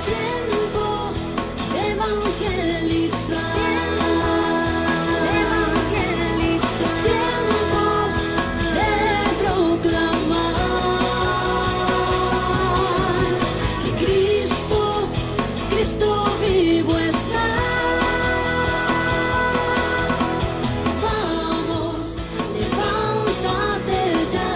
tiempo de evangelizar. Es tiempo de proclamar que Cristo vivo está. Vamos, levántate ya.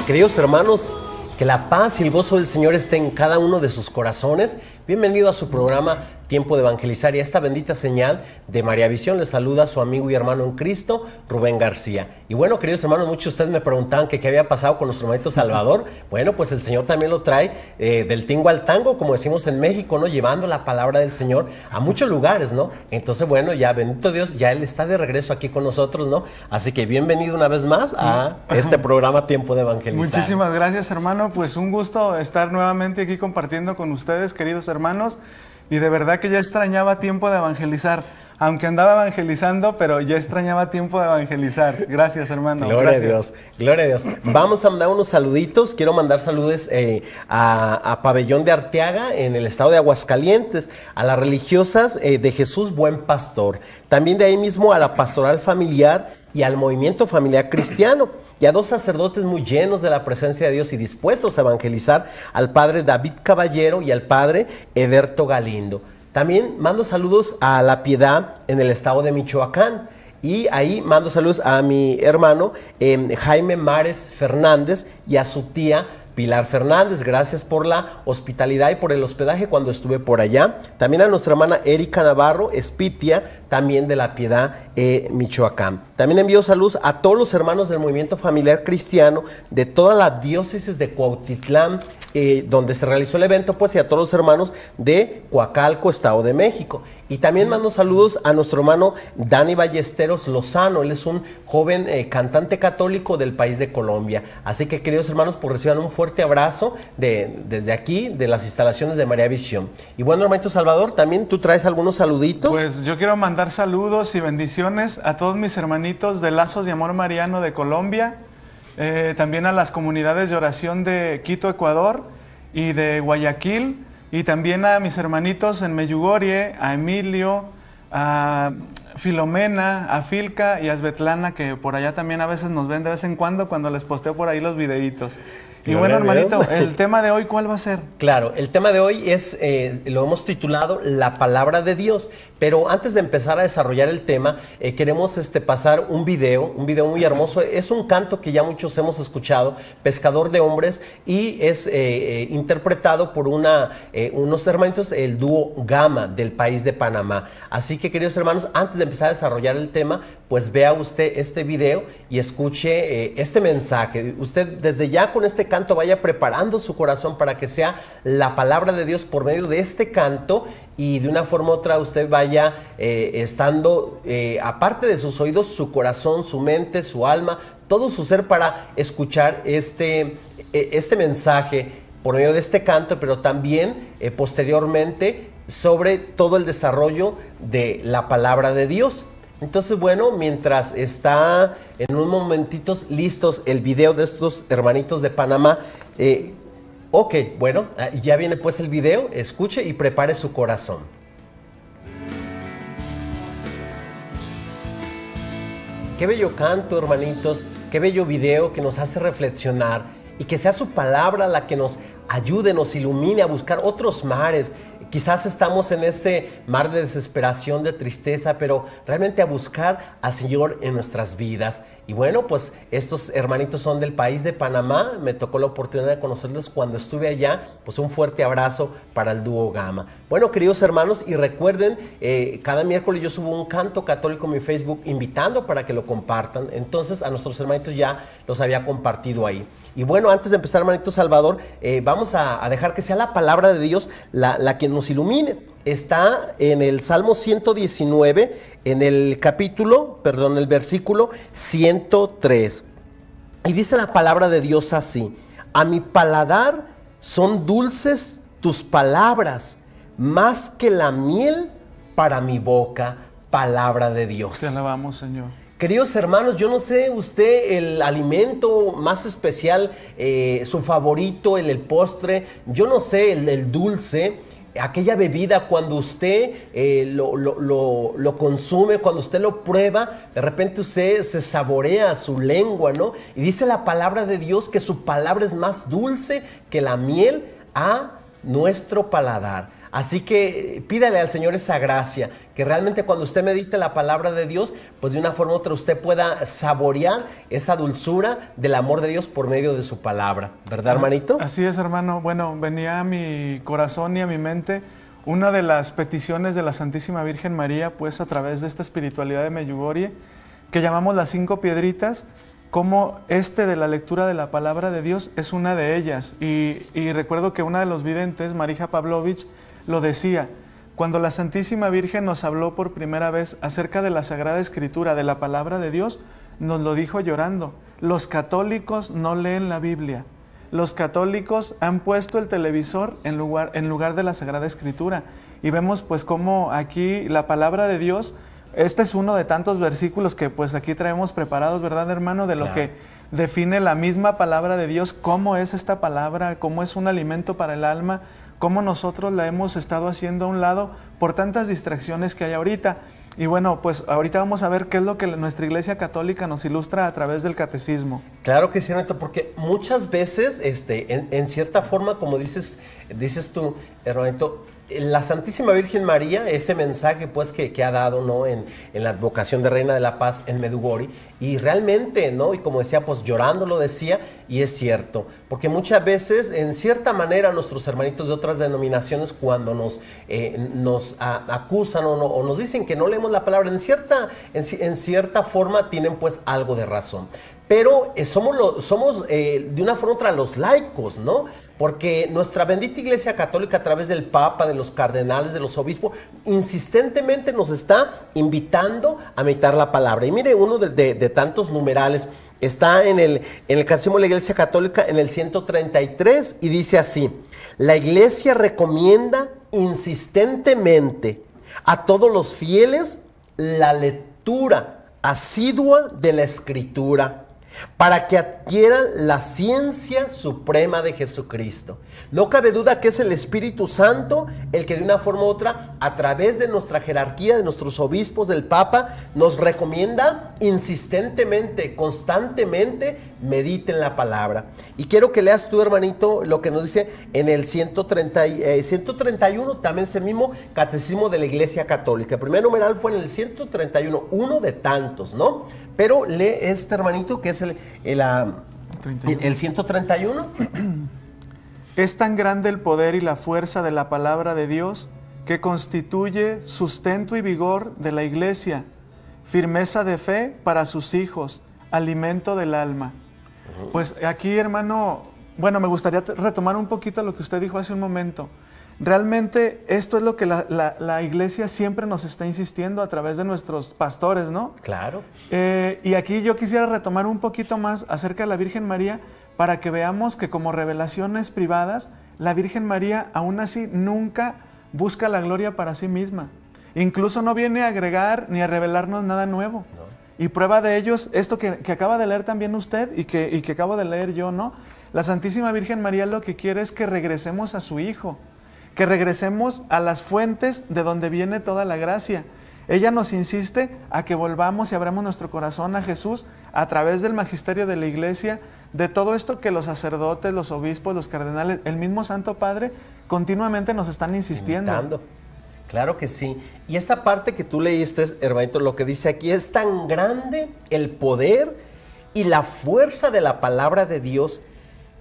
Queridos hermanos, que la paz y el gozo del Señor esté en cada uno de sus corazones. Bienvenido a su programa Tiempo de Evangelizar y a esta bendita señal de María Visión. Les saluda a su amigo y hermano en Cristo, Rubén García. Y bueno, queridos hermanos, muchos de ustedes me preguntaban que qué había pasado con nuestro hermanito Salvador. Bueno, pues el Señor también lo trae del tingo al tango, como decimos en México, ¿no? Llevando la palabra del Señor a muchos lugares, ¿no? Entonces, bueno, ya bendito Dios, ya Él está de regreso aquí con nosotros, ¿no? Así que bienvenido una vez más a este programa Tiempo de Evangelizar. Muchísimas gracias, hermano. Pues un gusto estar nuevamente aquí compartiendo con ustedes, queridos hermanos. Y de verdad que ya extrañaba tiempo de evangelizar. Aunque andaba evangelizando, pero ya extrañaba tiempo de evangelizar. Gracias, hermano. Gloria Gracias. a Dios, gloria a Dios. Vamos a mandar unos saluditos. Quiero mandar saludos a Pabellón de Arteaga, en el estado de Aguascalientes, a las religiosas de Jesús Buen Pastor. También de ahí mismo a la Pastoral Familiar y al Movimiento Familiar Cristiano. Y a dos sacerdotes muy llenos de la presencia de Dios y dispuestos a evangelizar, al padre David Caballero y al padre Eberto Galindo. También mando saludos a La Piedad en el estado de Michoacán. Y ahí mando saludos a mi hermano Jaime Mares Fernández y a su tía Pilar Fernández. Gracias por la hospitalidad y por el hospedaje cuando estuve por allá. También a nuestra hermana Erika Navarro Espitia, también de La Piedad, Michoacán. También envío saludos a todos los hermanos del Movimiento Familiar Cristiano de toda la diócesis de Cuautitlán, donde se realizó el evento, pues, y a todos los hermanos de Coacalco, Estado de México. Y también mando saludos a nuestro hermano Dani Ballesteros Lozano. Él es un joven cantante católico del país de Colombia. Así que, queridos hermanos, pues reciban un fuerte abrazo desde aquí, de las instalaciones de María Visión. Y bueno, hermanito Salvador, también tú traes algunos saluditos. Pues yo quiero mandar saludos y bendiciones a todos mis hermanitos de Lazos de Amor Mariano de Colombia, también a las comunidades de oración de Quito, Ecuador, y de Guayaquil, y también a mis hermanitos en Meyugorie, a Emilio, a Filomena, a Filca y a Svetlana, que por allá también a veces nos ven de vez en cuando les posteo por ahí los videitos. Y bueno, hermanito, el tema de hoy, ¿cuál va a ser? Claro, el tema de hoy es, lo hemos titulado La Palabra de Dios, pero antes de empezar a desarrollar el tema, queremos pasar un video muy hermoso. Es un canto que ya muchos hemos escuchado, Pescador de Hombres, y es interpretado por unos hermanitos, el dúo Gama del país de Panamá. Así que, queridos hermanos, antes de empezar a desarrollar el tema, pues vea usted este video y escuche este mensaje. Usted desde ya con este canto vaya preparando su corazón para que sea la palabra de Dios por medio de este canto, y de una forma u otra usted vaya estando, aparte de sus oídos, su corazón, su mente, su alma, todo su ser para escuchar este mensaje por medio de este canto, pero también posteriormente sobre todo el desarrollo de la palabra de Dios. Entonces, bueno, mientras está en unos momentitos listos el video de estos hermanitos de Panamá, ok, bueno, ya viene pues el video, escuche y prepare su corazón. Qué bello canto, hermanitos, qué bello video que nos hace reflexionar, y que sea su palabra la que nos ayude, nos ilumine a buscar otros mares. Quizás estamos en ese mar de desesperación, de tristeza, pero realmente a buscar al Señor en nuestras vidas. Y bueno, pues estos hermanitos son del país de Panamá. Me tocó la oportunidad de conocerlos cuando estuve allá. Pues un fuerte abrazo para el dúo Gama. Bueno, queridos hermanos, y recuerden, cada miércoles yo subo un canto católico en mi Facebook invitando para que lo compartan. Entonces a nuestros hermanitos ya los había compartido ahí. Y bueno, antes de empezar, hermanito Salvador, vamos a dejar que sea la palabra de Dios la que nos ilumine. Está en el Salmo 119, en el el versículo 103. Y dice la palabra de Dios así: a mi paladar son dulces tus palabras, más que la miel para mi boca, palabra de Dios. Te alabamos, Señor. Queridos hermanos, yo no sé usted el alimento más especial, su favorito, el postre, yo no sé el dulce, aquella bebida cuando usted lo consume, cuando usted lo prueba, de repente usted se saborea su lengua, ¿no? Y dice la palabra de Dios que su palabra es más dulce que la miel a nuestro paladar. Así que pídale al Señor esa gracia, que realmente cuando usted medite la palabra de Dios, pues de una forma u otra usted pueda saborear esa dulzura del amor de Dios por medio de su palabra. ¿Verdad, hermanito? Así es, hermano. Bueno, venía a mi corazón y a mi mente una de las peticiones de la Santísima Virgen María, pues a través de esta espiritualidad de Medjugorje, que llamamos las 5 piedritas, como de la lectura de la palabra de Dios es una de ellas. Y recuerdo que una de los videntes, Marija Pavlovich, lo decía, cuando la Santísima Virgen nos habló por primera vez acerca de la Sagrada Escritura, de la palabra de Dios, nos lo dijo llorando. Los católicos no leen la Biblia. Los católicos han puesto el televisor en lugar de la Sagrada Escritura. Y vemos pues cómo aquí la palabra de Dios, este es uno de tantos versículos que pues aquí traemos preparados, ¿verdad, hermano? De lo que define la misma palabra de Dios, cómo es esta palabra, cómo es un alimento para el alma, cómo nosotros la hemos estado haciendo a un lado por tantas distracciones que hay ahorita. Y bueno, pues ahorita vamos a ver qué es lo que nuestra Iglesia Católica nos ilustra a través del catecismo. Claro que sí, hermanito, porque muchas veces, en cierta forma, como dices tú, hermanito, la Santísima Virgen María, ese mensaje pues que ha dado, ¿no? en la advocación de Reina de la Paz en Medjugorje, y realmente, ¿no? Y como decía, pues llorando lo decía, y es cierto, porque muchas veces, en cierta manera, nuestros hermanitos de otras denominaciones, cuando nos acusan o nos dicen que no leemos la palabra, en cierta forma tienen pues algo de razón. Pero somos de una forma u otra los laicos, ¿no? Porque nuestra bendita Iglesia Católica, a través del Papa, de los cardenales, de los obispos, insistentemente nos está invitando a meditar la palabra. Y mire, uno de tantos numerales está en el Catecismo de la Iglesia Católica, en el 133, y dice así: la Iglesia recomienda insistentemente a todos los fieles la lectura asidua de la Escritura, para que adquieran la ciencia suprema de Jesucristo. No cabe duda que es el Espíritu Santo el que de una forma u otra, a través de nuestra jerarquía, de nuestros obispos, del Papa, nos recomienda insistentemente, constantemente, mediten la palabra. Y quiero que leas tú, hermanito, lo que nos dice en el 131, también es el mismo Catecismo de la Iglesia Católica. El primer numeral fue en el 131, uno de tantos, ¿no? Pero lee este, hermanito, que es el 131. Es tan grande el poder y la fuerza de la palabra de Dios que constituye sustento y vigor de la Iglesia, firmeza de fe para sus hijos, alimento del alma. Pues aquí, hermano, bueno, me gustaría retomar un poquito lo que usted dijo hace un momento. Realmente esto es lo que la Iglesia siempre nos está insistiendo a través de nuestros pastores, ¿no? Claro. Y aquí yo quisiera retomar un poquito más acerca de la Virgen María, para que veamos que como revelaciones privadas, la Virgen María aún así nunca busca la gloria para sí misma. Incluso no viene a agregar ni a revelarnos nada nuevo. No. Y prueba de ello es esto que acaba de leer también usted y que acabo de leer yo, ¿no? La Santísima Virgen María lo que quiere es que regresemos a su Hijo, que regresemos a las fuentes de donde viene toda la gracia. Ella nos insiste a que volvamos y abramos nuestro corazón a Jesús a través del magisterio de la Iglesia, de todo esto que los sacerdotes, los obispos, los cardenales, el mismo Santo Padre, continuamente nos están insistiendo. Invitando. Claro que sí. Y esta parte que tú leíste, hermanito, lo que dice aquí, es tan grande el poder y la fuerza de la palabra de Dios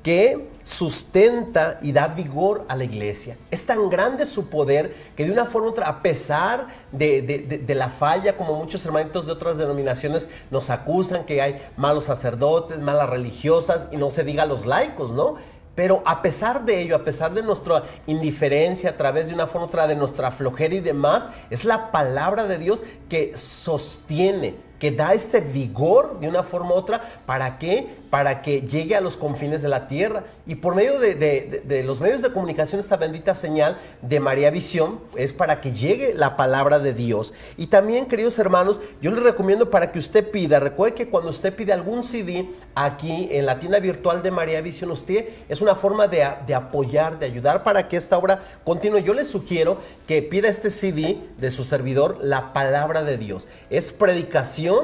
que sustenta y da vigor a la Iglesia. Es tan grande su poder que de una forma u otra, a pesar de la falla, como muchos hermanitos de otras denominaciones nos acusan que hay malos sacerdotes, malas religiosas, y no se diga los laicos, ¿no? Pero a pesar de ello, a pesar de nuestra indiferencia, a través de una forma u otra, de nuestra flojera y demás, es la palabra de Dios que sostiene, que da ese vigor de una forma u otra. ¿Para qué? Para que llegue a los confines de la tierra. Y por medio de los medios de comunicación, esta bendita señal de María Visión es para que llegue la palabra de Dios. Y también, queridos hermanos, yo les recomiendo para que usted pida, recuerde que cuando usted pide algún CD aquí en la tienda virtual de María Visión, usted es una forma de apoyar, de ayudar para que esta obra continúe. Yo les sugiero que pida este CD de su servidor, La Palabra de Dios. Es predicación,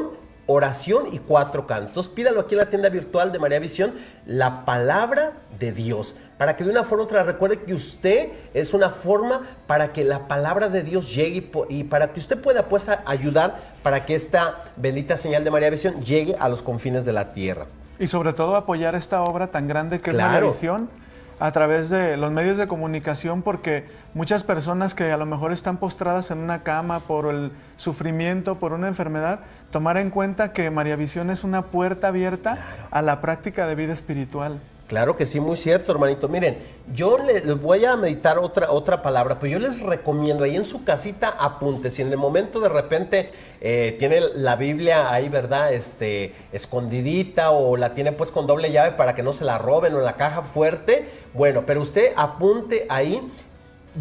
oración y 4 cantos. Entonces pídalo aquí en la tienda virtual de María Visión, La Palabra de Dios, para que de una forma u otra recuerde que usted es una forma para que la palabra de Dios llegue y para que usted pueda pues ayudar para que esta bendita señal de María Visión llegue a los confines de la tierra. Y sobre todo apoyar esta obra tan grande que es Claro. María Visión a través de los medios de comunicación, porque muchas personas que a lo mejor están postradas en una cama por el sufrimiento, por una enfermedad, tomar en cuenta que María Visión es una puerta abierta a la práctica de vida espiritual. Claro que sí, muy cierto, hermanito. Miren, yo les voy a meditar otra palabra, pues yo les recomiendo ahí en su casita apunte. Si en el momento de repente tiene la Biblia ahí, ¿verdad? Escondidita o la tiene pues con doble llave para que no se la roben o en la caja fuerte. Bueno, pero usted apunte ahí,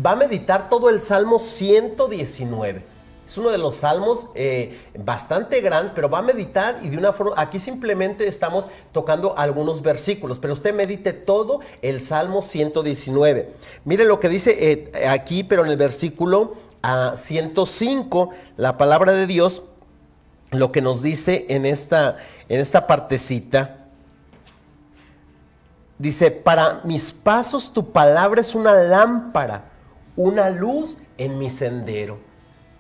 va a meditar todo el Salmo 119. Es uno de los salmos bastante grandes, pero va a meditar y de una forma, aquí simplemente estamos tocando algunos versículos, pero usted medite todo el Salmo 119. Mire lo que dice aquí, pero en el versículo 105, la palabra de Dios, lo que nos dice en esta partecita. Dice, para mis pasos tu palabra es una lámpara, una luz en mi sendero.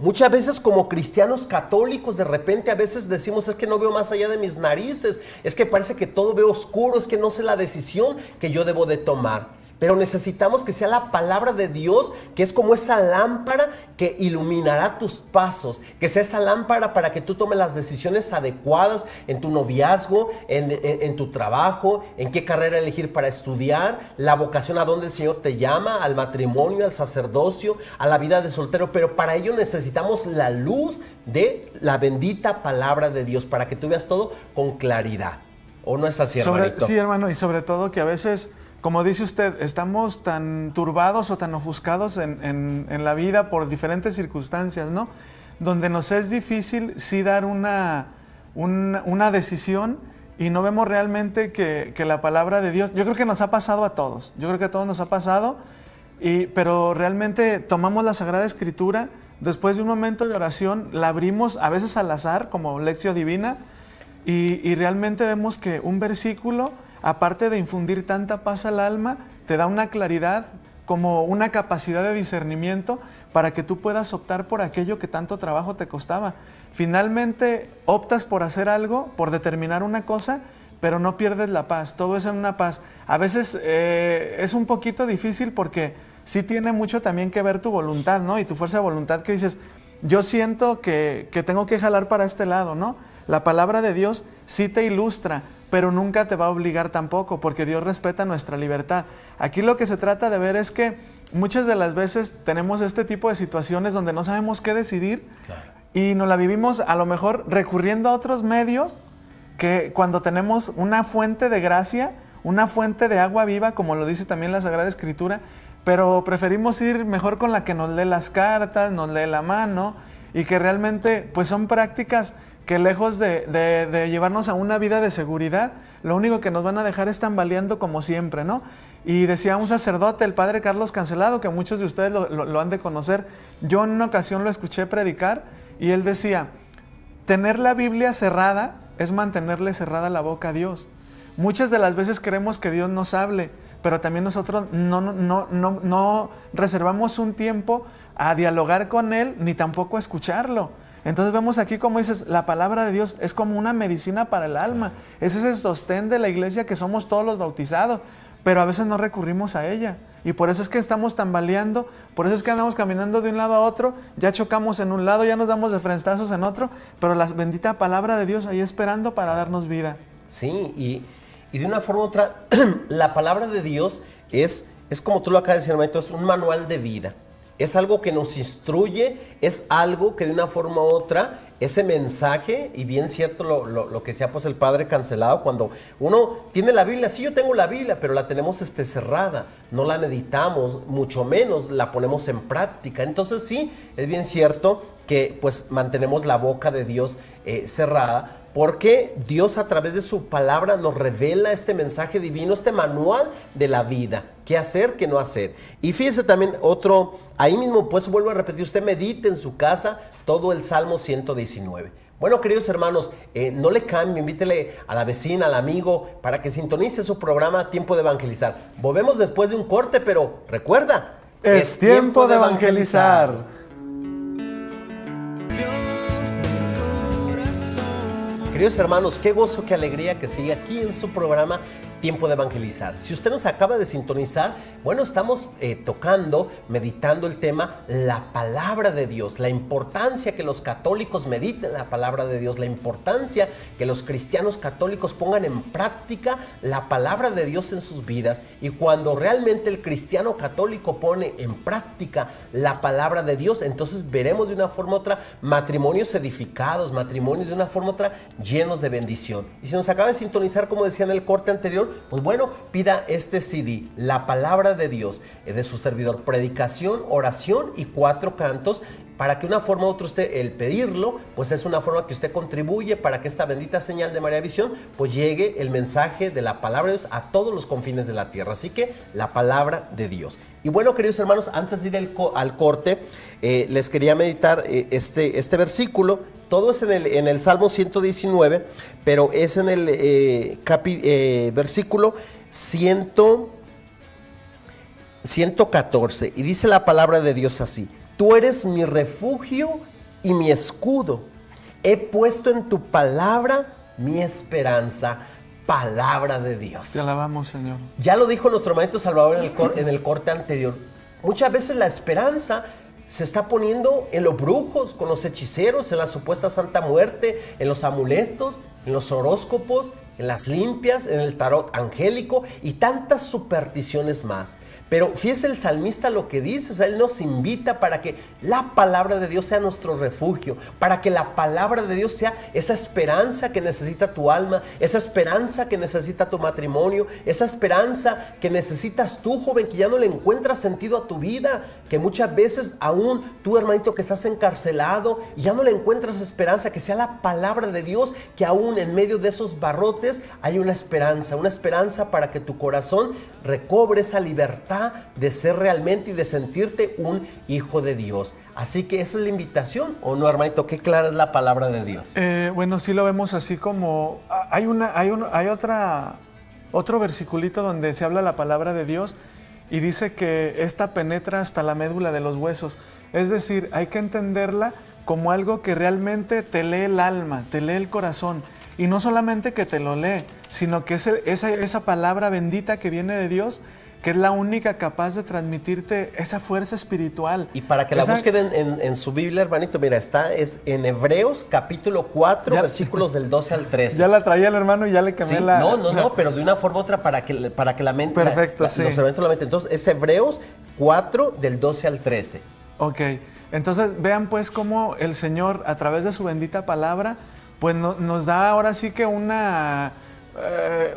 Muchas veces como cristianos católicos de repente a veces decimos es que no veo más allá de mis narices, es que parece que todo veo oscuro, es que no sé la decisión que yo debo de tomar. Pero necesitamos que sea la palabra de Dios, que es como esa lámpara que iluminará tus pasos, que sea esa lámpara para que tú tomes las decisiones adecuadas en tu noviazgo, en tu trabajo, en qué carrera elegir para estudiar, la vocación a donde el Señor te llama, al matrimonio, al sacerdocio, a la vida de soltero. Pero para ello necesitamos la luz de la bendita palabra de Dios, para que tú veas todo con claridad. ¿O no es así, hermanito? Sí, hermano, y sobre todo que a veces, como dice usted, estamos tan turbados o tan ofuscados en la vida por diferentes circunstancias, ¿no? Donde nos es difícil sí dar una decisión y no vemos realmente que la palabra de Dios, yo creo que nos ha pasado a todos, yo creo que a todos nos ha pasado, pero realmente tomamos la Sagrada Escritura, después de un momento de oración, la abrimos a veces al azar como lección divina y realmente vemos que un versículo, aparte de infundir tanta paz al alma, te da una claridad, como una capacidad de discernimiento para que tú puedas optar por aquello que tanto trabajo te costaba. Finalmente optas por hacer algo, por determinar una cosa, pero no pierdes la paz, todo es en una paz. A veces es un poquito difícil porque sí tiene mucho también que ver tu voluntad, ¿no? Y tu fuerza de voluntad, que dices, yo siento que tengo que jalar para este lado, ¿no? La palabra de Dios sí te ilustra, pero nunca te va a obligar tampoco, porque Dios respeta nuestra libertad. Aquí lo que se trata de ver es que muchas de las veces tenemos este tipo de situaciones donde no sabemos qué decidir, claro, y nos la vivimos a lo mejor recurriendo a otros medios que cuando tenemos una fuente de gracia, una fuente de agua viva, como lo dice también la Sagrada Escritura, pero preferimos ir mejor con la que nos lee las cartas, nos lee la mano, y que realmente pues son prácticas que lejos de llevarnos a una vida de seguridad, lo único que nos van a dejar es tambaleando como siempre, ¿no? Y decía un sacerdote, el padre Carlos Cancelado, que muchos de ustedes lo han de conocer, yo en una ocasión lo escuché predicar, y él decía, tener la Biblia cerrada es mantenerle cerrada la boca a Dios. Muchas de las veces queremos que Dios nos hable, pero también nosotros no reservamos un tiempo a dialogar con Él, ni tampoco a escucharlo. Entonces vemos aquí, como dices, la palabra de Dios es como una medicina para el alma. Es ese sostén de la iglesia que somos todos los bautizados, pero a veces no recurrimos a ella. Y por eso es que estamos tambaleando, por eso es que andamos caminando de un lado a otro, ya chocamos en un lado, ya nos damos de frentazos en otro, pero la bendita palabra de Dios ahí esperando para darnos vida. Sí, y de una forma u otra, la palabra de Dios es como tú lo acabas de decir, hermanito, es un manual de vida. es algo que nos instruye, es algo que de una forma u otra, ese mensaje, y bien cierto lo que decía pues el padre Cancelado, cuando uno tiene la Biblia, sí, yo tengo la Biblia, pero la tenemos cerrada, no la meditamos, mucho menos la ponemos en práctica. Entonces sí, es bien cierto que pues mantenemos la boca de Dios cerrada, porque Dios a través de su palabra nos revela este mensaje divino, este manual de la vida, qué hacer, qué no hacer. Y fíjese también otro, ahí mismo pues vuelvo a repetir, usted medite en su casa todo el Salmo 119. Bueno, queridos hermanos, no le cambie, invítele a la vecina, al amigo, para que sintonice su programa Tiempo de Evangelizar. Volvemos después de un corte, pero recuerda, es tiempo de evangelizar. Queridos hermanos, qué gozo, qué alegría que sigue aquí en su programa Tiempo de Evangelizar. Si usted nos acaba de sintonizar, bueno, estamos tocando, meditando el tema, la palabra de Dios, la importancia que los católicos mediten la palabra de Dios, la importancia que los cristianos católicos pongan en práctica la palabra de Dios en sus vidas. Y cuando realmente el cristiano católico pone en práctica la palabra de Dios, entonces veremos de una forma u otra matrimonios edificados, matrimonios de una forma u otra llenos de bendición. Y si nos acaba de sintonizar, como decía en el corte anterior, pues bueno, pida este CD, La Palabra de Dios, de su servidor, predicación, oración y 4 cantos, para que una forma u otra usted, el pedirlo, pues es una forma que usted contribuye para que esta bendita señal de María Visión, pues llegue el mensaje de la palabra de Dios a todos los confines de la tierra. Así que, la palabra de Dios. Y bueno, queridos hermanos, antes de ir al corte, les quería meditar este versículo. Todo es en el Salmo 119, pero es en el versículo 114. Y dice la palabra de Dios así: Tú eres mi refugio y mi escudo. He puesto en tu palabra mi esperanza. Palabra de Dios. Te alabamos, Señor. Ya lo dijo nuestro Maestro Salvador en el corte anterior. Muchas veces la esperanza se está poniendo en los brujos, con los hechiceros, en la supuesta Santa Muerte, en los amuletos, en los horóscopos, en las limpias, en el tarot angélico y tantas supersticiones más. Pero fíjese el salmista lo que dice, o sea, él nos invita para que la palabra de Dios sea nuestro refugio, para que la palabra de Dios sea esa esperanza que necesita tu alma, esa esperanza que necesita tu matrimonio, esa esperanza que necesitas tú, joven, que ya no le encuentras sentido a tu vida, que muchas veces aún tú, hermanito, que estás encarcelado y ya no le encuentras esperanza, que sea la palabra de Dios, que aún en medio de esos barrotes hay una esperanza para que tu corazón recobre esa libertad de ser realmente y de sentirte un hijo de Dios. Así que esa es la invitación, ¿o no, hermanito? Qué clara es la palabra de Dios. Bueno, sí lo vemos así como... Hay otro versiculito donde se habla la palabra de Dios y dice que esta penetra hasta la médula de los huesos. Es decir, hay que entenderla como algo que realmente te lee el alma, te lee el corazón. Y no solamente que te lo lee, sino que esa palabra bendita que viene de Dios, que es la única capaz de transmitirte esa fuerza espiritual. Y para que la busquen en su Biblia, hermanito, mira, es en Hebreos capítulo 4, versículos del 12 al 13. Ya la traía el hermano y ya le cambié la... No, pero de una forma u otra para que la mente... Perfecto, sí. Los elementos de la mente. Entonces, es Hebreos 4, del 12 al 13. Ok, entonces vean pues cómo el Señor, a través de su bendita palabra, pues nos da ahora sí que una...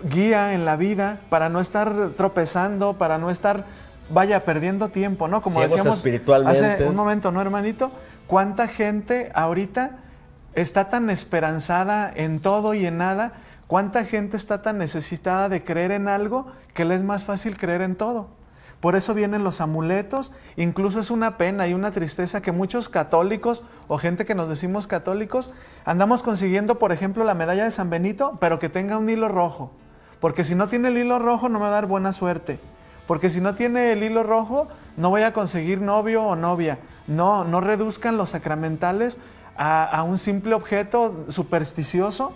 guía en la vida para no estar tropezando, para no estar, perdiendo tiempo, ¿no? Como decíamos hace un momento, ¿no, hermanito? ¿Cuánta gente ahorita está tan esperanzada en todo y en nada? ¿Cuánta gente está tan necesitada de creer en algo que le es más fácil creer en todo? Por eso vienen los amuletos. Incluso es una pena y una tristeza que muchos católicos o gente que nos decimos católicos andamos consiguiendo, por ejemplo, la medalla de San Benito, pero que tenga un hilo rojo. Porque si no tiene el hilo rojo no me va a dar buena suerte. Porque si no tiene el hilo rojo no voy a conseguir novio o novia. No reduzcan los sacramentales a un simple objeto supersticioso,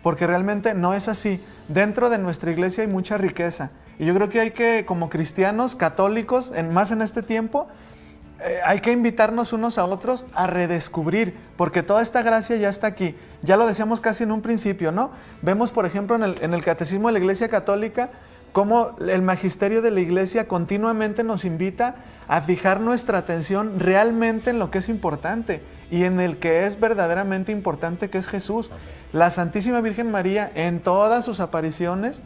porque realmente no es así. Dentro de nuestra iglesia hay mucha riqueza. Y yo creo que hay que, como cristianos católicos, más en este tiempo, hay que invitarnos unos a otros a redescubrir, porque toda esta gracia ya está aquí. Ya lo decíamos casi en un principio, ¿no? Vemos, por ejemplo, en el Catecismo de la Iglesia Católica, cómo el magisterio de la Iglesia continuamente nos invita a fijar nuestra atención realmente en lo que es importante y en el que es verdaderamente importante, que es Jesús. La Santísima Virgen María, en todas sus apariciones,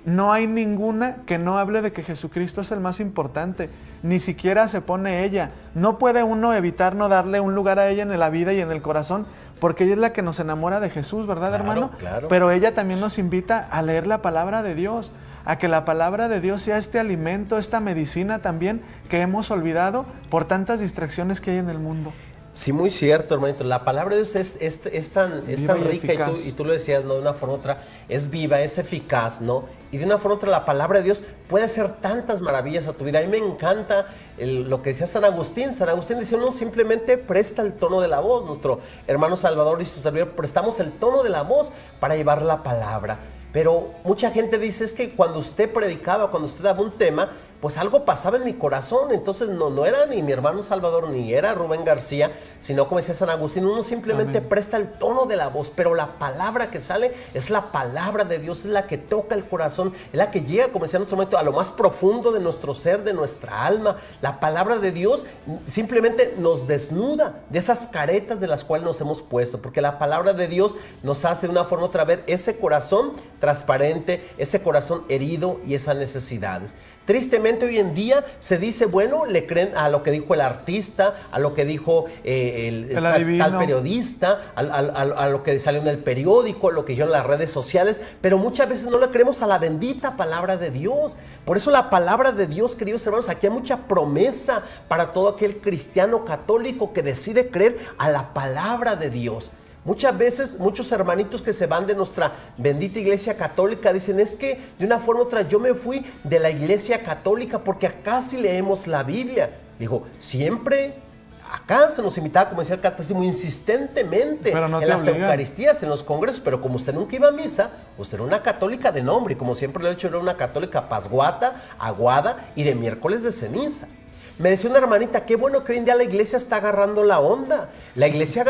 no hay ninguna que no hable de que Jesucristo es el más importante, ni siquiera se pone ella. No puede uno evitar no darle un lugar a ella en la vida y en el corazón, porque ella es la que nos enamora de Jesús, ¿verdad, Claro, hermano? claro. Pero ella también nos invita a leer la palabra de Dios, a que la palabra de Dios sea este alimento, esta medicina también que hemos olvidado por tantas distracciones que hay en el mundo. Sí, muy cierto, hermanito. La palabra de Dios es tan Viva y rica eficaz. y tú lo decías, ¿no? De una forma u otra, es viva, es eficaz, ¿no? Y de una forma u otra la palabra de Dios puede hacer tantas maravillas a tu vida. A mí me encanta lo que decía San Agustín. San Agustín decía, uno simplemente presta el tono de la voz. Nuestro hermano Salvador y su servidor prestamos el tono de la voz para llevar la palabra. Pero mucha gente dice, es que cuando usted predicaba, cuando usted daba un tema, pues algo pasaba en mi corazón. Entonces no era ni mi hermano Salvador, ni era Rubén García, sino como decía San Agustín, uno simplemente Amén. presta el tono de la voz, pero la palabra que sale es la palabra de Dios, es la que toca el corazón, es la que llega, como decía nuestro momento, a lo más profundo de nuestro ser, de nuestra alma. La palabra de Dios simplemente nos desnuda de esas caretas de las cuales nos hemos puesto, porque la palabra de Dios nos hace de una forma u otra ver ese corazón transparente, ese corazón herido y esas necesidades. Tristemente hoy en día se dice, bueno, le creen a lo que dijo el artista, a lo que dijo el tal periodista, a lo que salió en el periódico, lo que dijeron en las redes sociales, pero muchas veces no le creemos a la bendita palabra de Dios. Por eso la palabra de Dios, queridos hermanos, aquí hay mucha promesa para todo aquel cristiano católico que decide creer a la palabra de Dios. Muchas veces, muchos hermanitos que se van de nuestra bendita iglesia católica dicen, es que de una forma u otra yo me fui de la iglesia católica porque acá sí leemos la Biblia. Digo, siempre acá se nos invitaba, como decía el catecismo, insistentemente Pero no en te las obligan. Eucaristías, en los congresos, pero como usted nunca iba a misa, usted era una católica de nombre, y como siempre le he dicho, era una católica pasguata, aguada y de miércoles de ceniza. Me decía una hermanita, qué bueno que hoy en día la iglesia está agarrando la onda. La iglesia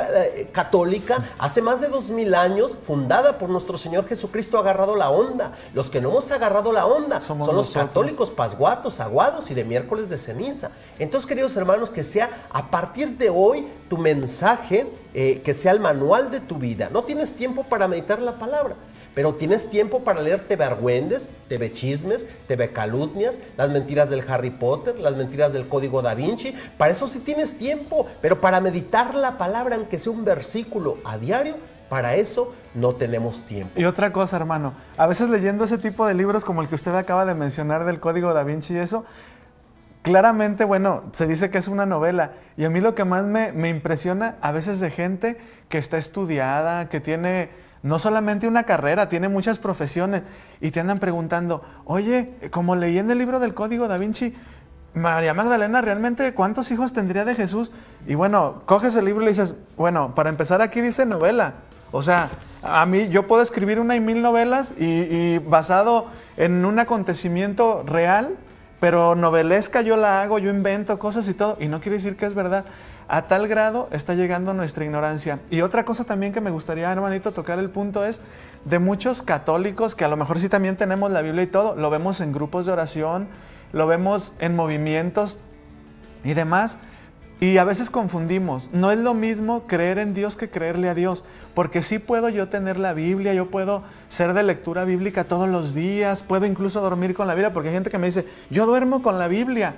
católica, hace más de 2000 años, fundada por nuestro Señor Jesucristo, ha agarrado la onda. Los que no hemos agarrado la onda Somos son los nosotros. católicos pasguatos, aguados y de miércoles de ceniza. Entonces, queridos hermanos, que sea a partir de hoy tu mensaje, que sea el manual de tu vida. No tienes tiempo para meditar la palabra, pero tienes tiempo para leer TV Argüendes, TV Chismes, TV Calumnias, las mentiras del Harry Potter, las mentiras del Código Da Vinci. Para eso sí tienes tiempo, pero para meditar la palabra, aunque sea un versículo a diario, para eso no tenemos tiempo. Y otra cosa, hermano, a veces leyendo ese tipo de libros como el que usted acaba de mencionar del Código Da Vinci y eso, claramente, bueno, se dice que es una novela. Y a mí lo que más me impresiona a veces de gente que está estudiada, que tiene no solamente una carrera, tiene muchas profesiones y te andan preguntando, oye, como leí en el libro del Código Da Vinci, María Magdalena, ¿realmente cuántos hijos tendría de Jesús? Y bueno, coges el libro y le dices, bueno, para empezar aquí dice novela. O sea, a mí yo puedo escribir 1000 novelas y basado en un acontecimiento real, pero novelesca yo la hago, yo invento cosas y todo, y no quiere decir que es verdad. A tal grado está llegando nuestra ignorancia. Y otra cosa también que me gustaría, hermanito, tocar el punto es de muchos católicos que a lo mejor sí también tenemos la Biblia y todo, lo vemos en grupos de oración, lo vemos en movimientos y demás, y a veces confundimos. No es lo mismo creer en Dios que creerle a Dios, porque sí puedo yo tener la Biblia, yo puedo ser de lectura bíblica todos los días, puedo incluso dormir con la Biblia, porque hay gente que me dice, yo duermo con la Biblia.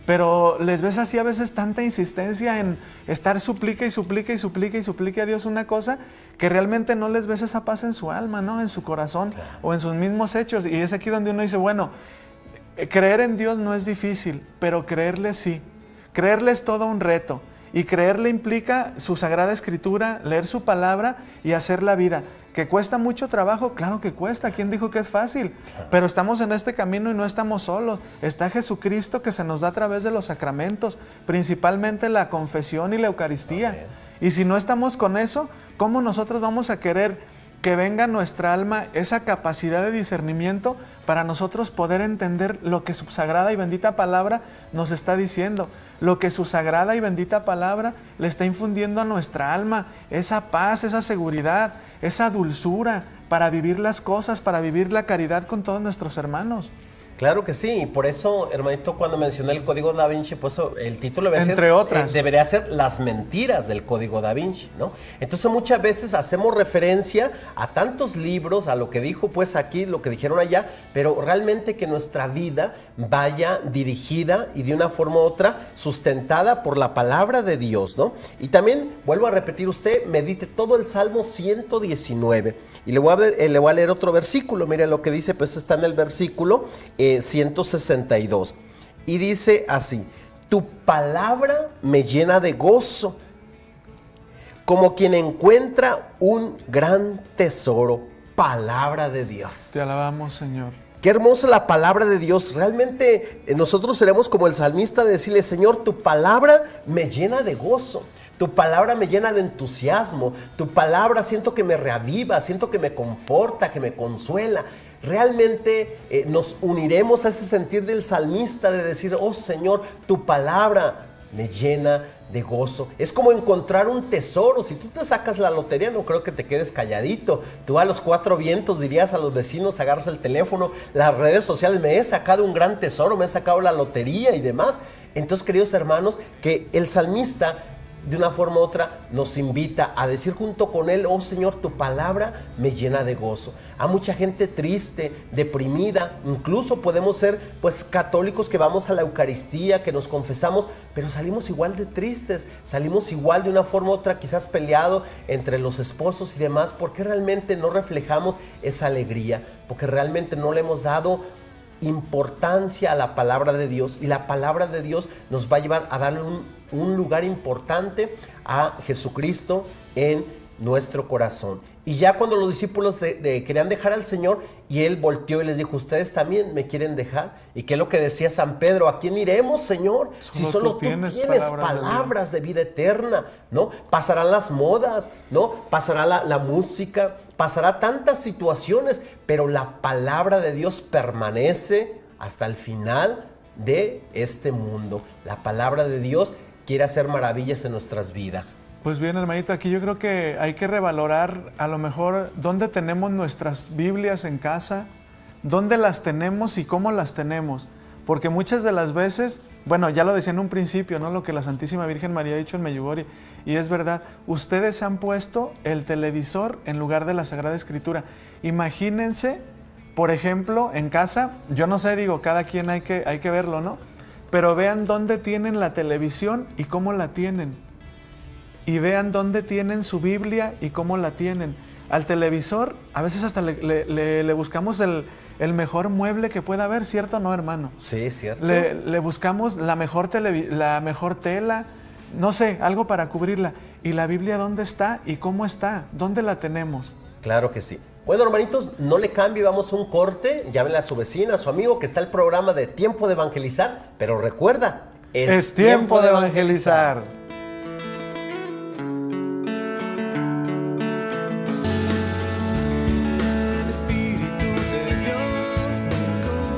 Pero les ves así a veces tanta insistencia en estar suplica y suplica y suplica y suplica a Dios una cosa que realmente no les ves esa paz en su alma, ¿no? En su corazón o en sus mismos hechos. Y es aquí donde uno dice, bueno, creer en Dios no es difícil, pero creerle sí. Creerle es todo un reto. Y creerle implica su Sagrada Escritura, leer su palabra y hacer la vida. ¿Que cuesta mucho trabajo? Claro que cuesta. ¿Quién dijo que es fácil? Pero estamos en este camino y no estamos solos. Está Jesucristo que se nos da a través de los sacramentos, principalmente la confesión y la Eucaristía. Amén. Y si no estamos con eso, ¿cómo nosotros vamos a querer que venga a nuestra alma esa capacidad de discernimiento para nosotros poder entender lo que su sagrada y bendita palabra nos está diciendo? Lo que su sagrada y bendita palabra le está infundiendo a nuestra alma, esa paz, esa seguridad, esa dulzura para vivir las cosas, para vivir la caridad con todos nuestros hermanos. Claro que sí, y por eso, hermanito, cuando mencioné el Código Da Vinci, pues el título Entre otras. debería ser Las mentiras del Código Da Vinci, ¿no? Entonces muchas veces hacemos referencia a tantos libros, a lo que dijo pues aquí, lo que dijeron allá, pero realmente que nuestra vida vaya dirigida y de una forma u otra sustentada por la palabra de Dios, ¿no? Y también, vuelvo a repetir, usted medite todo el Salmo 119, y le voy a leer otro versículo. Mire lo que dice, pues está en el versículo 162, y dice así: tu palabra me llena de gozo, como quien encuentra un gran tesoro. Palabra de Dios. Te alabamos, Señor. Qué hermosa la palabra de Dios. Realmente nosotros seremos como el salmista de decirle: Señor, tu palabra me llena de gozo. Tu palabra me llena de entusiasmo. Tu palabra siento que me reaviva, siento que me conforta, que me consuela. Realmente nos uniremos a ese sentir del salmista de decir: oh Señor, tu palabra me llena de gozo. Es como encontrar un tesoro. Si tú te sacas la lotería, no creo que te quedes calladito. Tú a los cuatro vientos dirías a los vecinos, agarras el teléfono, las redes sociales: me he sacado un gran tesoro, me he sacado la lotería y demás. Entonces, queridos hermanos, que el salmista de una forma u otra nos invita a decir junto con él: oh Señor, tu palabra me llena de gozo. Hay mucha gente triste, deprimida, incluso podemos ser pues católicos que vamos a la Eucaristía, que nos confesamos, pero salimos igual de tristes, salimos igual de una forma u otra, quizás peleado entre los esposos y demás, porque realmente no reflejamos esa alegría, porque realmente no le hemos dado importancia a la palabra de Dios, y la palabra de Dios nos va a llevar a darle un lugar importante a Jesucristo en nuestro corazón. Y ya cuando los discípulos querían dejar al Señor, y Él volteó y les dijo: ¿ustedes también me quieren dejar? ¿Y qué es lo que decía San Pedro? ¿A quién iremos, Señor? Si solo tú tienes palabras de vida eterna, ¿no? Pasarán las modas, ¿no? Pasará la música, pasará tantas situaciones, pero la palabra de Dios permanece hasta el final de este mundo. La palabra de Dios quiere hacer maravillas en nuestras vidas. Pues bien, hermanito, aquí yo creo que hay que revalorar a lo mejor dónde tenemos nuestras Biblias en casa, dónde las tenemos y cómo las tenemos. Porque muchas de las veces, bueno, ya lo decía en un principio, ¿no? Lo que la Santísima Virgen María ha dicho en Medjugorje, y es verdad, ustedes han puesto el televisor en lugar de la Sagrada Escritura. Imagínense, por ejemplo, en casa, yo no sé, digo, cada quien hay que verlo, ¿no? Pero vean dónde tienen la televisión y cómo la tienen. Y vean dónde tienen su Biblia y cómo la tienen. Al televisor, a veces hasta le buscamos el mejor mueble que pueda haber, ¿cierto o no, hermano? Sí, cierto. Le buscamos la mejor tela, no sé, algo para cubrirla. ¿Y la Biblia dónde está y cómo está? ¿Dónde la tenemos? Claro que sí. Bueno, hermanitos, no le cambie, vamos a un corte. Llámenle a su vecina, a su amigo, que está el programa de Tiempo de Evangelizar. Pero recuerda, es tiempo de evangelizar.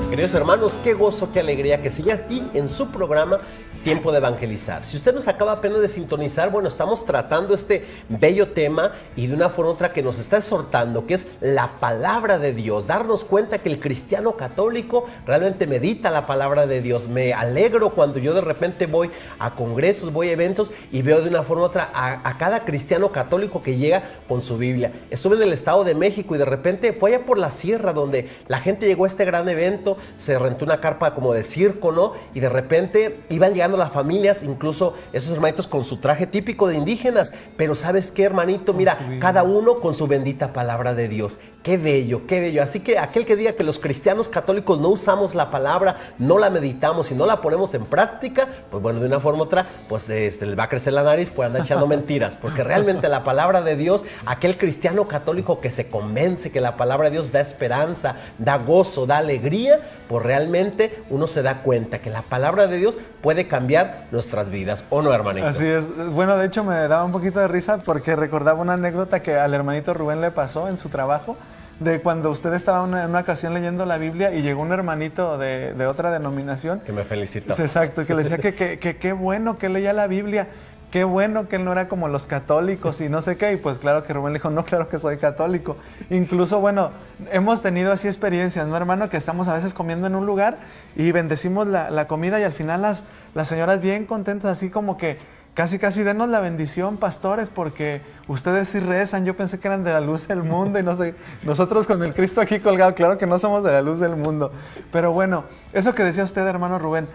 Queridos hermanos, qué gozo, qué alegría que siga aquí en su programa Tiempo de Evangelizar. Si usted nos acaba apenas de sintonizar, bueno, estamos tratando este bello tema y de una forma u otra que nos está exhortando, que es la palabra de Dios. Darnos cuenta que el cristiano católico realmente medita la palabra de Dios. Me alegro cuando yo de repente voy a congresos, voy a eventos y veo de una forma u otra a cada cristiano católico que llega con su Biblia. Estuve en el Estado de México y de repente fue allá por la sierra donde la gente llegó a este gran evento. Se rentó una carpa como de circo, ¿no? Y de repente iban llegando las familias, incluso esos hermanitos con su traje típico de indígenas. Pero ¿sabes qué, hermanito? Mira, cada uno con su bendita palabra de Dios. Qué bello, qué bello. Así que aquel que diga que los cristianos católicos no usamos la palabra, no la meditamos y no la ponemos en práctica, pues bueno, de una forma u otra, pues se les va a crecer la nariz por andar echando mentiras. Porque realmente la palabra de Dios, aquel cristiano católico que se convence que la palabra de Dios da esperanza, da gozo, da alegría, pues realmente uno se da cuenta que la palabra de Dios puede cambiar nuestras vidas, ¿o no, hermanito? Así es. Bueno, de hecho me daba un poquito de risa porque recordaba una anécdota que al hermanito Rubén le pasó en su trabajo, de cuando usted estaba en una ocasión leyendo la Biblia y llegó un hermanito de otra denominación. Que me felicitó. Exacto, que le decía que qué bueno que leía la Biblia, qué bueno que él no era como los católicos y no sé qué. Y pues claro que Rubén le dijo, no, claro que soy católico. Incluso, bueno, hemos tenido así experiencias, ¿no, hermano? Que estamos a veces comiendo en un lugar y bendecimos la comida y al final las señoras bien contentas, así como que casi denos la bendición, pastores, porque ustedes sí rezan. Yo pensé que eran de la luz del mundo y no sé, nosotros con el Cristo aquí colgado, claro que no somos de la luz del mundo. Pero bueno, eso que decía usted, hermano Rubén,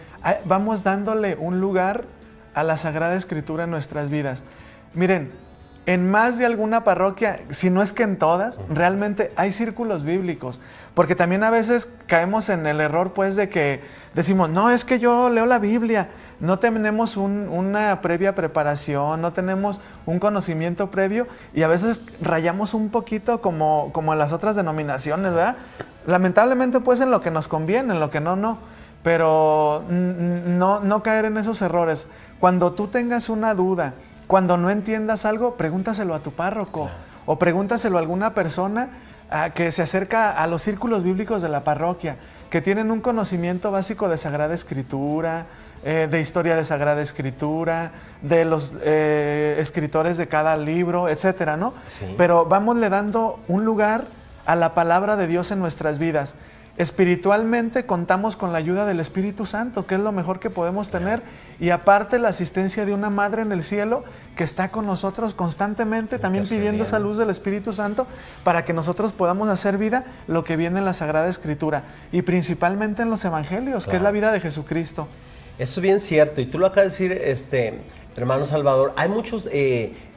vamos dándole un lugar a la Sagrada Escritura en nuestras vidas. Miren, en más de alguna parroquia, si no es que en todas, realmente hay círculos bíblicos, porque también a veces caemos en el error pues de que decimos, no, es que yo leo la Biblia, no tenemos una previa preparación, no tenemos un conocimiento previo y a veces rayamos un poquito como en las otras denominaciones, ¿verdad? Lamentablemente pues en lo que nos conviene, en lo que no, pero no caer en esos errores. Cuando tú tengas una duda, cuando no entiendas algo, pregúntaselo a tu párroco o pregúntaselo a alguna persona que se acerca a los círculos bíblicos de la parroquia, que tienen un conocimiento básico de Sagrada Escritura, de historia de Sagrada Escritura, de los escritores de cada libro, etcétera, ¿no? Sí. Pero vámosle dando un lugar a la palabra de Dios en nuestras vidas. Espiritualmente contamos con la ayuda del Espíritu Santo, que es lo mejor que podemos tener, y aparte la asistencia de una Madre en el cielo que está con nosotros constantemente, también pidiendo esa luz del Espíritu Santo para que nosotros podamos hacer vida lo que viene en la Sagrada Escritura y principalmente en los Evangelios, que es la vida de Jesucristo. Eso es bien cierto, y tú lo acabas de decir, hermano Salvador, hay muchos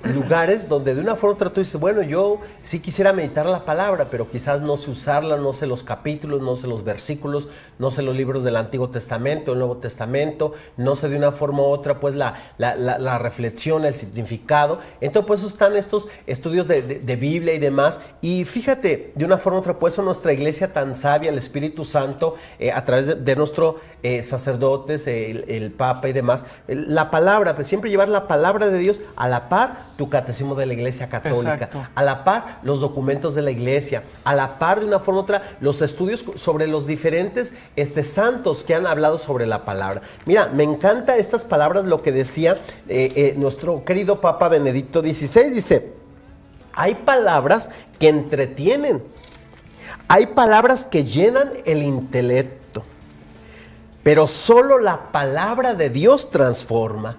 lugares donde de una forma u otra tú dices, bueno, yo sí quisiera meditar la palabra, pero quizás no sé usarla, no sé los capítulos, no sé los versículos, no sé los libros del Antiguo Testamento, el Nuevo Testamento, no sé de una forma u otra pues la reflexión, el significado. Entonces pues están estos estudios de Biblia y demás, y fíjate, de una forma u otra pues nuestra iglesia tan sabia, el Espíritu Santo, a través de nuestros sacerdotes, el Papa y demás, la palabra, pues siempre llevar la palabra de Dios a la par tu catecismo de la Iglesia Católica, exacto, a la par los documentos de la Iglesia, a la par de una forma u otra los estudios sobre los diferentes santos que han hablado sobre la palabra. Mira, me encanta estas palabras, lo que decía nuestro querido Papa Benedicto XVI, dice, hay palabras que entretienen, hay palabras que llenan el intelecto, pero solo la palabra de Dios transforma.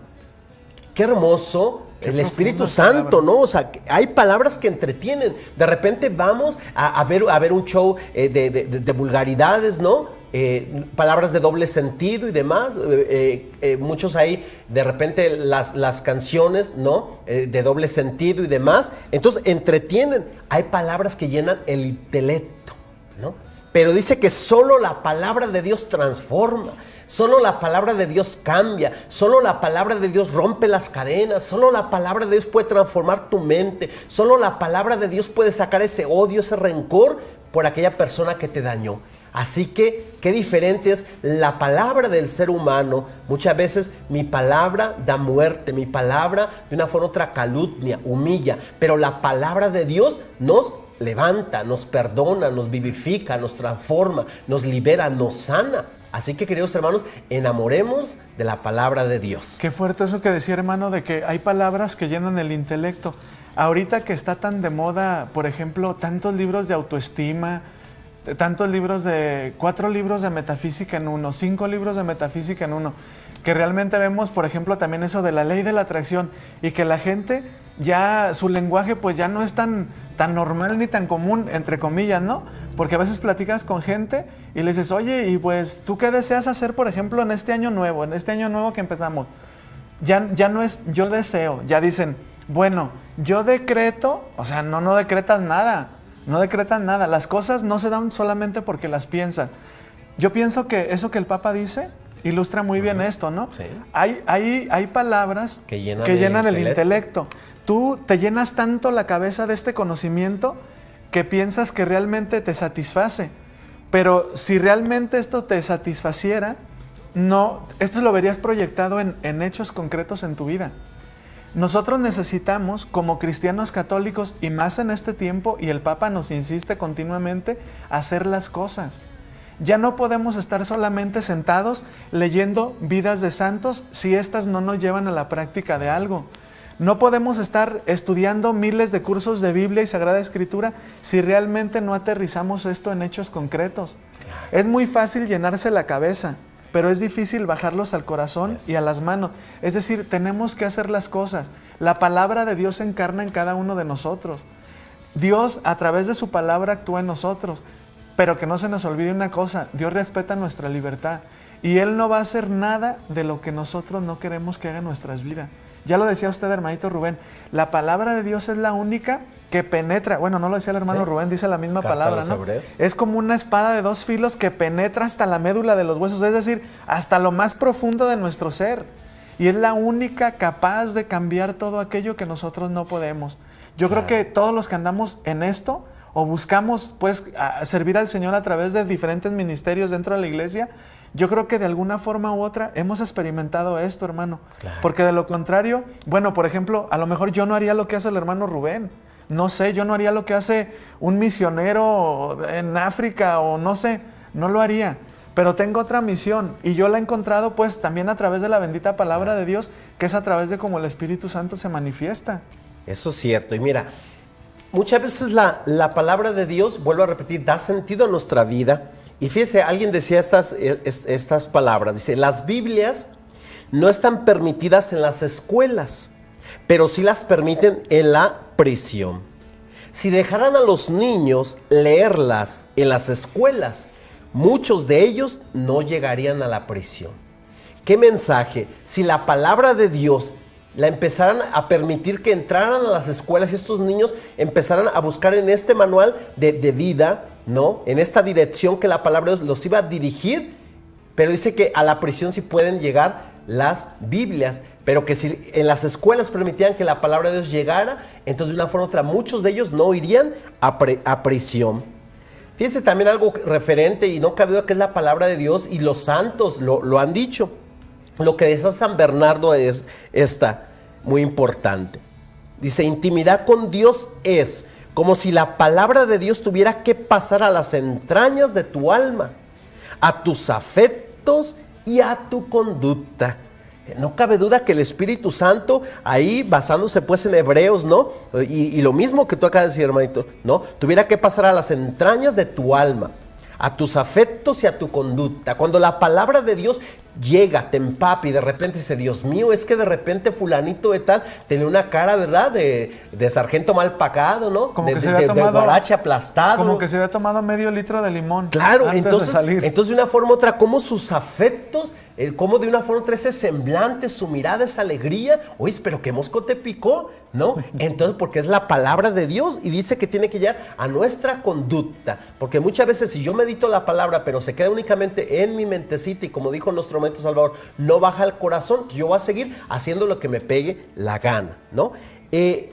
Qué hermoso. El Espíritu Santo, ¿no? O sea, hay palabras que entretienen. De repente vamos a ver un show de vulgaridades, ¿no? Palabras de doble sentido y demás. Muchos ahí, de repente, las canciones, ¿no? De doble sentido y demás. Entonces, entretienen. Hay palabras que llenan el intelecto, ¿no? Pero dice que solo la palabra de Dios transforma. Solo la palabra de Dios cambia, solo la palabra de Dios rompe las cadenas, solo la palabra de Dios puede transformar tu mente, solo la palabra de Dios puede sacar ese odio, ese rencor por aquella persona que te dañó. Así que, qué diferente es la palabra del ser humano. Muchas veces mi palabra da muerte, mi palabra de una forma u otra calumnia, humilla, pero la palabra de Dios nos levanta, nos perdona, nos vivifica, nos transforma, nos libera, nos sana. Así que, queridos hermanos, enamoremos de la palabra de Dios. Qué fuerte eso que decía, hermano, de que hay palabras que llenan el intelecto. Ahorita que está tan de moda, por ejemplo, tantos libros de autoestima, tantos libros 4 libros de metafísica en uno, 5 libros de metafísica en uno, que realmente vemos, por ejemplo, también eso de la ley de la atracción y que la gente ya, su lenguaje pues ya no es tan normal ni tan común, entre comillas, ¿no? Porque a veces platicas con gente y le dices, oye, y pues, ¿tú qué deseas hacer, por ejemplo, en este año nuevo que empezamos? Ya no es yo deseo, ya dicen, bueno, yo decreto, o sea, no decretas nada, las cosas no se dan solamente porque las piensas. Yo pienso que eso que el Papa dice ilustra muy bien esto, ¿no? Sí. Hay palabras que llenan el intelecto. Tú te llenas tanto la cabeza de este conocimiento que piensas que realmente te satisface. Pero si realmente esto te satisfaciera, esto lo verías proyectado en hechos concretos en tu vida. Nosotros necesitamos, como cristianos católicos, y más en este tiempo, y el Papa nos insiste continuamente, hacer las cosas. Ya no podemos estar solamente sentados leyendo vidas de santos si éstas no nos llevan a la práctica de algo. No podemos estar estudiando miles de cursos de Biblia y Sagrada Escritura si realmente no aterrizamos esto en hechos concretos. Es muy fácil llenarse la cabeza, pero es difícil bajarlos al corazón y a las manos. Es decir, tenemos que hacer las cosas. La palabra de Dios se encarna en cada uno de nosotros. Dios, a través de su palabra, actúa en nosotros. Pero que no se nos olvide una cosa, Dios respeta nuestra libertad y Él no va a hacer nada de lo que nosotros no queremos que haga en nuestras vidas. Ya lo decía usted, hermanito Rubén, la palabra de Dios es la única que penetra, bueno, no lo decía el hermano Rubén, dice la misma palabra, ¿no? Es como una espada de dos filos que penetra hasta la médula de los huesos, es decir, hasta lo más profundo de nuestro ser. Y es la única capaz de cambiar todo aquello que nosotros no podemos. Yo creo que todos los que andamos en esto, o buscamos pues servir al Señor a través de diferentes ministerios dentro de la iglesia, yo creo que de alguna forma u otra hemos experimentado esto, hermano. Porque de lo contrario, bueno, por ejemplo, a lo mejor yo no haría lo que hace el hermano Rubén. No sé, yo no haría lo que hace un misionero en África o no sé, no lo haría. Pero tengo otra misión y yo la he encontrado pues también a través de la bendita palabra de Dios, que es a través de cómo el Espíritu Santo se manifiesta. Eso es cierto. Y mira, muchas veces la palabra de Dios, vuelvo a repetir, da sentido a nuestra vida. Y fíjese, alguien decía estas palabras, dice, las Biblias no están permitidas en las escuelas, pero sí las permiten en la prisión. Si dejaran a los niños leerlas en las escuelas, muchos de ellos no llegarían a la prisión. ¿Qué mensaje? Si la palabra de Dios la empezaran a permitir que entraran a las escuelas y estos niños empezaran a buscar en este manual de vida, ¿no? En esta dirección que la palabra de Dios los iba a dirigir, pero dice que a la prisión sí pueden llegar las Biblias, pero que si en las escuelas permitían que la palabra de Dios llegara, entonces de una forma u otra muchos de ellos no irían a prisión. Fíjense también algo referente, y no cabe duda que es la palabra de Dios, y los santos lo han dicho. Lo que dice San Bernardo es esta, muy importante. Dice, intimidad con Dios es como si la palabra de Dios tuviera que pasar a las entrañas de tu alma, a tus afectos y a tu conducta. No cabe duda que el Espíritu Santo, ahí basándose pues en Hebreos, ¿no? Y lo mismo que tú acabas de decir, hermanito, ¿no? Tuviera que pasar a las entrañas de tu alma, a tus afectos y a tu conducta. Cuando la palabra de Dios llega, te empapa y de repente dice, Dios mío, es que de repente fulanito de tal tenía una cara, ¿verdad? De sargento mal pagado, ¿no? Como que se había tomado, de guarache aplastado. Como que se había tomado medio litro de limón. Claro, antes de salir. Entonces de una forma u otra, como sus afectos, como de una forma u otra ese semblante, su mirada, esa alegría, oye, pero qué mosco te picó, ¿no? Entonces, porque es la palabra de Dios y dice que tiene que llegar a nuestra conducta, porque muchas veces si yo medito la palabra, pero se queda únicamente en mi mentecita y como dijo nuestro maestro Salvador, no baja al corazón, yo voy a seguir haciendo lo que me pegue la gana, ¿no?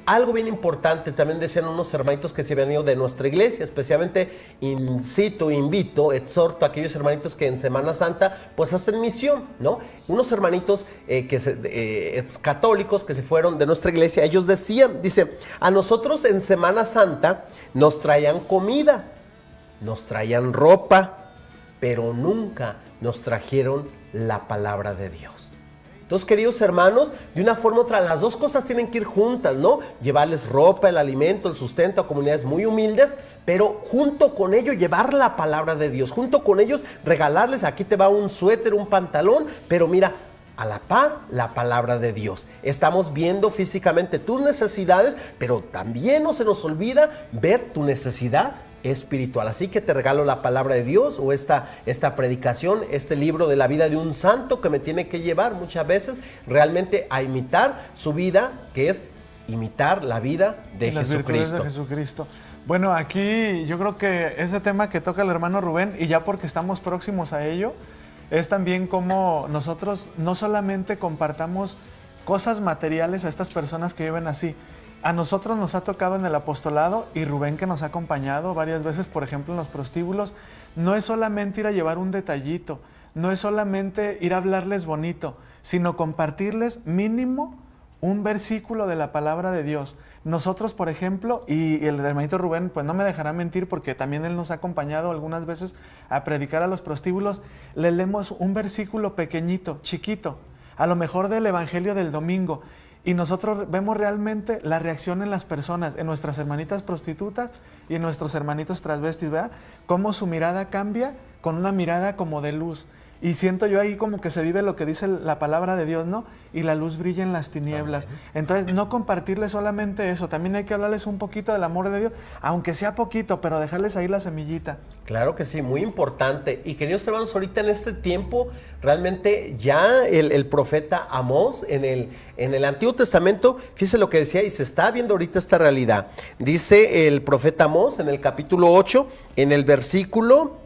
Algo bien importante, también decían unos hermanitos que se habían ido de nuestra iglesia, especialmente invito, exhorto a aquellos hermanitos que en Semana Santa pues hacen misión, ¿no? Unos hermanitos católicos que se fueron de nuestra iglesia, ellos decían, dice, a nosotros en Semana Santa nos traían comida, nos traían ropa, pero nunca nos trajeron la palabra de Dios. Entonces, queridos hermanos, de una forma u otra, las dos cosas tienen que ir juntas, ¿no? Llevarles ropa, el alimento, el sustento a comunidades muy humildes, pero junto con ello llevar la palabra de Dios, junto con ellos regalarles, aquí te va un suéter, un pantalón, pero mira, a la par, la palabra de Dios. Estamos viendo físicamente tus necesidades, pero también no se nos olvida ver tu necesidad espiritual. Así que te regalo la palabra de Dios o esta predicación, este libro de la vida de un santo que me tiene que llevar muchas veces realmente a imitar su vida, que es imitar la vida de Jesucristo. Bueno, aquí yo creo que ese tema que toca el hermano Rubén, y ya porque estamos próximos a ello, es también como nosotros no solamente compartamos cosas materiales a estas personas que viven así. A nosotros nos ha tocado en el apostolado, y Rubén, que nos ha acompañado varias veces, por ejemplo en los prostíbulos, no es solamente ir a llevar un detallito, no es solamente ir a hablarles bonito, sino compartirles mínimo un versículo de la palabra de Dios. Nosotros, por ejemplo, y el hermanito Rubén, pues no me dejará mentir porque también él nos ha acompañado algunas veces a predicar a los prostíbulos, le leemos un versículo pequeñito, chiquito, a lo mejor del Evangelio del domingo, y nosotros vemos realmente la reacción en las personas, en nuestras hermanitas prostitutas y en nuestros hermanitos transvestis, ¿verdad? Cómo su mirada cambia con una mirada como de luz. Y siento yo ahí como que se vive lo que dice la palabra de Dios, ¿no? Y la luz brilla en las tinieblas. Entonces, no compartirles solamente eso, también hay que hablarles un poquito del amor de Dios, aunque sea poquito, pero dejarles ahí la semillita. Claro que sí, muy importante. Y queridos hermanos, ahorita en este tiempo, realmente ya el profeta Amós en el Antiguo Testamento, fíjese lo que decía, y se está viendo ahorita esta realidad. Dice el profeta Amós en el capítulo 8, en el versículo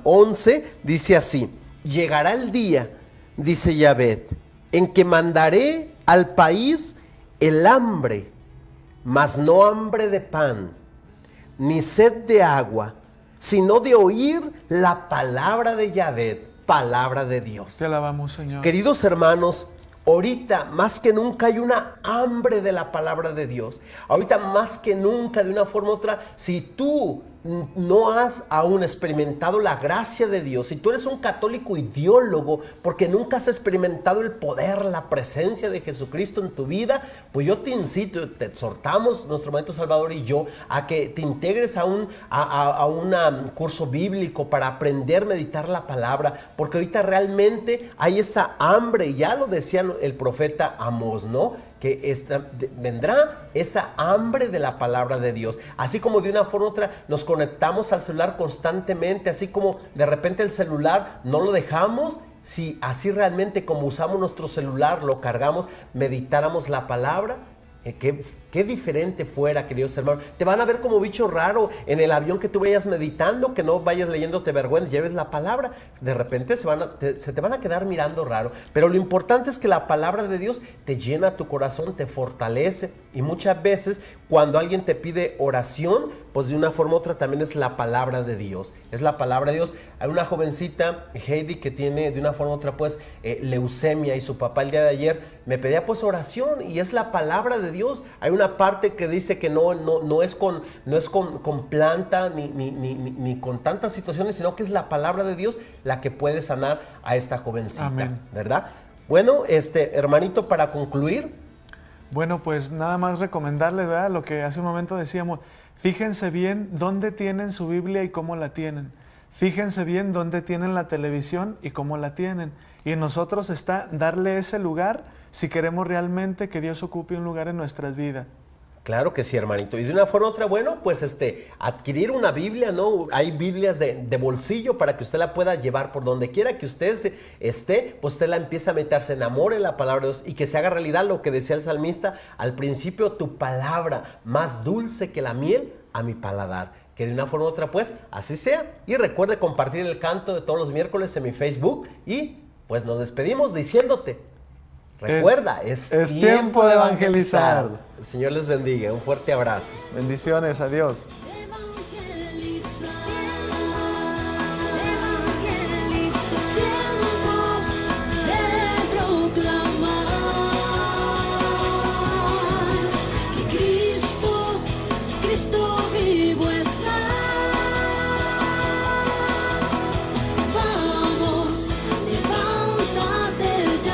11, dice así: llegará el día, dice Yahvé, en que mandaré al país el hambre, mas no hambre de pan, ni sed de agua, sino de oír la palabra de Yahvé, palabra de Dios. Te alabamos, Señor. Queridos hermanos, ahorita más que nunca hay una hambre de la palabra de Dios. Ahorita más que nunca, de una forma u otra, si tú no has aún experimentado la gracia de Dios, si tú eres un católico ideólogo porque nunca has experimentado el poder, la presencia de Jesucristo en tu vida, pues yo te incito, te exhortamos, nuestro Maestro Salvador y yo, a que te integres a un curso bíblico para aprender a meditar la palabra, porque ahorita realmente hay esa hambre, y ya lo decía el profeta Amós, ¿no? Que vendrá esa hambre de la palabra de Dios. Así como de una forma u otra nos conectamos al celular constantemente, así como de repente el celular no lo dejamos, si así realmente como usamos nuestro celular, lo cargamos, meditáramos la palabra, qué diferente fuera, queridos hermanos. Te van a ver como bicho raro en el avión, que tú vayas meditando, que no vayas leyéndote vergüenza, lleves la palabra, de repente se te van a quedar mirando raro. Pero lo importante es que la palabra de Dios te llena tu corazón, te fortalece, y muchas veces cuando alguien te pide oración, pues de una forma u otra también es la palabra de Dios, es la palabra de Dios. Hay una jovencita, Heidi, que tiene de una forma u otra pues leucemia, y su papá el día de ayer me pedía pues oración, y es la palabra de Dios. Hay una parte que dice que no es con planta ni con tantas situaciones, sino que es la palabra de Dios la que puede sanar a esta jovencita. Amén. ¿Verdad? Bueno, hermanito, para concluir. Bueno, pues nada más recomendarles, ¿verdad? Lo que hace un momento decíamos, fíjense bien dónde tienen su Biblia y cómo la tienen. Fíjense bien dónde tienen la televisión y cómo la tienen. Y en nosotros está darle ese lugar si queremos realmente que Dios ocupe un lugar en nuestras vidas. Claro que sí, hermanito. Y de una forma u otra, bueno, pues adquirir una Biblia, ¿no? Hay Biblias de bolsillo para que usted la pueda llevar por donde quiera que usted esté, pues usted la empieza a meter, se enamore en la palabra de Dios y que se haga realidad lo que decía el salmista al principio: tu palabra más dulce que la miel a mi paladar. Que de una forma u otra, pues, así sea. Y recuerde compartir el canto de todos los miércoles en mi Facebook, y pues nos despedimos diciéndote: recuerda, es tiempo de evangelizar. El Señor les bendiga. Un fuerte abrazo. Bendiciones, adiós. Es tiempo de proclamar que Cristo vivo está. Vamos, levántate ya.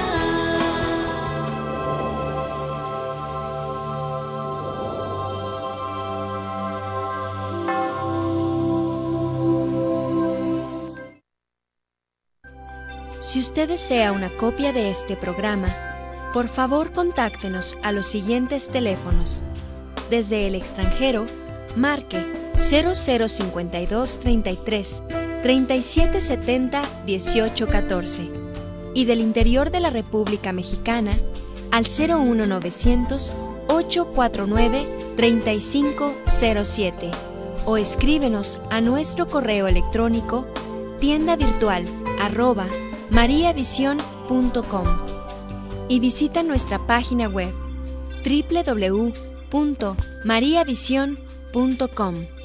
Si usted desea una copia de este programa, por favor contáctenos a los siguientes teléfonos. Desde el extranjero, marque 0052 33 3770 1814, y del interior de la República Mexicana al 01900 849 3507, o escríbenos a nuestro correo electrónico tiendavirtual@mariavision.com, y visita nuestra página web www.mariavision.com.